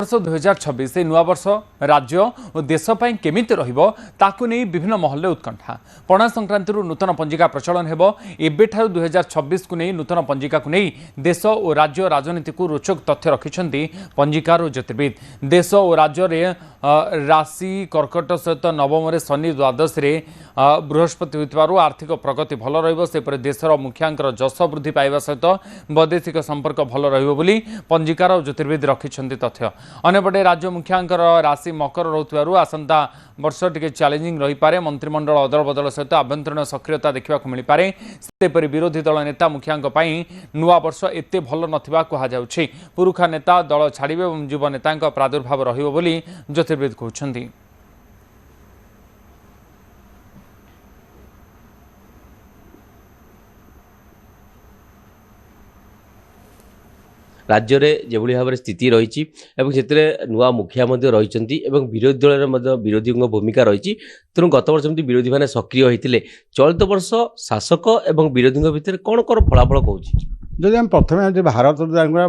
वर्ष 2026 नुआ वर्ष राज्य और देश केमी रही विभिन्न महल उत्कंठा पणा संक्रांति नूतन पंजिका प्रचलन हेब एबेठार 2026 को नहीं नूतन पंजिका को नहीं देश और राज्य राजनीति को रोचक तथ्य रखिंट पंजिकार और ज्योतिर्विद देश और राज्य में राशि कर्कट सहित नवम शनि द्वादश बृहस्पति होइतिबारु आर्थिक प्रगति भल रहीपर देशर मुखियांकर जश वृद्धि पाइबा सहित वैदेशिक संपर्क भल रही पंजिकार और ज्योतिर्विद रखिंट तथ्य अन्यपटे राज्य मुखियांकर राशि मकर रोथिबारु आसंता वर्ष टिके चैलेंजिंग रही पारे मंत्रिमंडल अदल बदल सहित आभ्यंतरीण सक्रियता देखा मिल पारे सेपरि विरोधी दल नेता मुखियांक पई नुआ वर्ष एते भल नथिबा कहा जाउछि पुरुखा नेता दल छाड़िबे एवं युव नेतांक प्रादुर्भाव रहिबो बोली ज्योतिर्विद कहउछन्ति। राज्य में जो भाव में स्थिति रही नुआ मुखिया रही विरोधी दल विरोधी भूमिका रही तेणु गत वर्ष विरोधी मैंने सक्रिय होते चलित वर्ष शासक और विरोधी भितर कौन कौन फलाफल कौन जदि आम प्रथम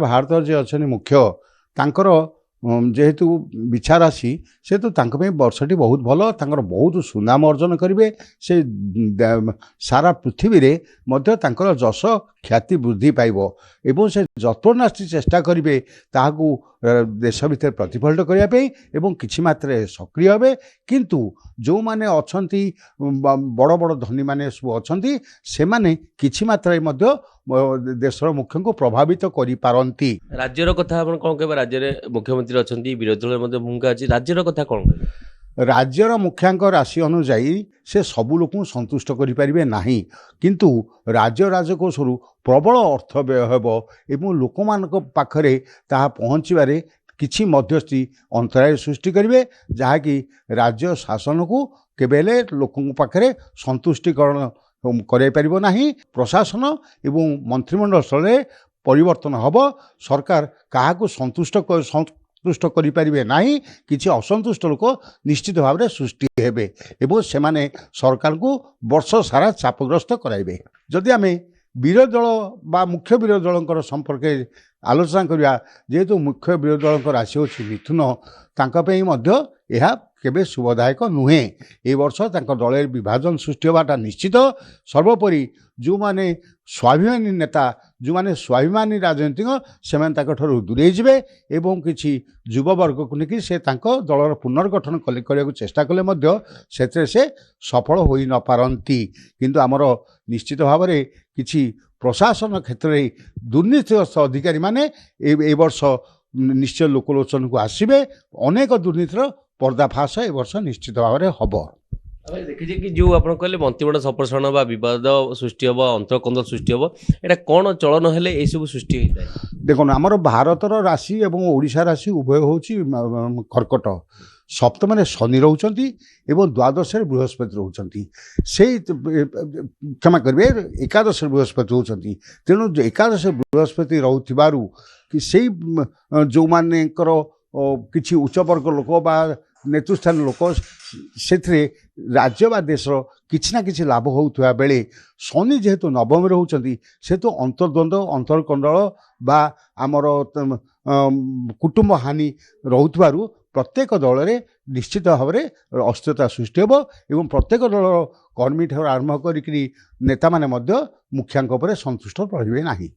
भारत जी अच्छा मुख्य तांकर जेहेतु बिछा राशि से तो वर्षटी बहुत भल बहुत सुनाम अर्जन करेंगे से सारा पृथ्वी में जश ख्याति वृद्धि पाइब एवं से जत्नास्ति चेष्टा करेंगे ताकू देश भितर प्रतिफलित करने एवं किछि मात्रे सक्रिय हे किंतु जो माने अछंती बड़ बड़ धनी माने सब अछंती से माने किछि मात्रा मध्य देशर मुख्य को प्रभावित करि पारंती। राज्यर कथा आपण कोन कहबे राज्य रे मुख्यमंत्री अछंती विरोधी दल मध्य भूमिका अछि राज्यर कथा कोन कहबे राज्यर मुखियांक राशि अनुजाई से सबू लोक संतुष्ट करें ना किंतु राज्य राजकोषरु प्रबल अर्थ व्यय एवं लोक मान पाखरे ताहा पहुँचबारे किछि मध्यस्थी अंतराय सृष्टि करेंगे जहाँकि राज्य शासन को केवल लोक पाखरे संतुष्टिकरण कर नहीं प्रशासन एवं मंत्रिमंडल स्तर में परिवर्तन हब सरकार क्या संतुष्ट करें ना किसी असंतुष्ट लोक निश्चित भाव में सृष्टि हेबे एवं से माने सरकार को वर्ष सारा चापग्रस्त कराइबे। जदि आम विरोधी दल बा मुख्य विरोधी दल संपर्क आलोचना करिया जेहेतु मुख्य विरोधी दल राशि होछि मिथुन तांकपई मध्य यह केबे शुभदायक नुहे ए वर्ष दल विभाजन सृष्टि होवाटा निश्चित। सर्वोपरि जो माने स्वाभिमानी नेता जो माने स्वाभिमानी राजनीतिक से दूरे जाए एवं किसी युववर्ग को लेकिन से दलर पुनर्गठन करने चेष्टा कले मध्य से सफल हो न पारती किंतु आमर निश्चित भाव में किसी प्रशासन क्षेत्र में दुर्नीतिग्रस्त अधिकारी माने ए वर्ष निश्चय लोकलोचन को आसबे अनेक दुर्नीतिर पर्दाफाश ए वर्ष निश्चित भाव में हम देखिए कि जो आप कहले मंत्रिमंडल संप्रसारण बा विवाद सृष्टि हम अंतरकंद सृष्टि हम एटा कौन चलन हेले ए सब सृष्टि होता है। देखो आमर भारतर राशि एवं ओडिशा राशि उभय होची कर्कट सप्तम शनि रोचंती एवं द्वादश बृहस्पति रोचंती से क्षमा करेंगे एकादश बृहस्पति होचंती तेणु एकादश बृहस्पति रोथिबारु कि से जो मानेकर किछि उच्चवर्ग लोक बा नेतृस्थान लोक से राज्य बा देशर किछि ना किछि लाभ होउथुआ बेले शनि जेहेतु नवम रोचंती से तो अंतर्द्वंद अंतरकंडल बा आमर कुटुंब हानि रोथुबारु प्रत्येक दल में निश्चित भाव में अस्थिरता सृष्टि होब एवं प्रत्येक दल कर्मी ठार आरंभ करी नेता माने मध्य मुखियांक संतुष्ट रहिबे नाही।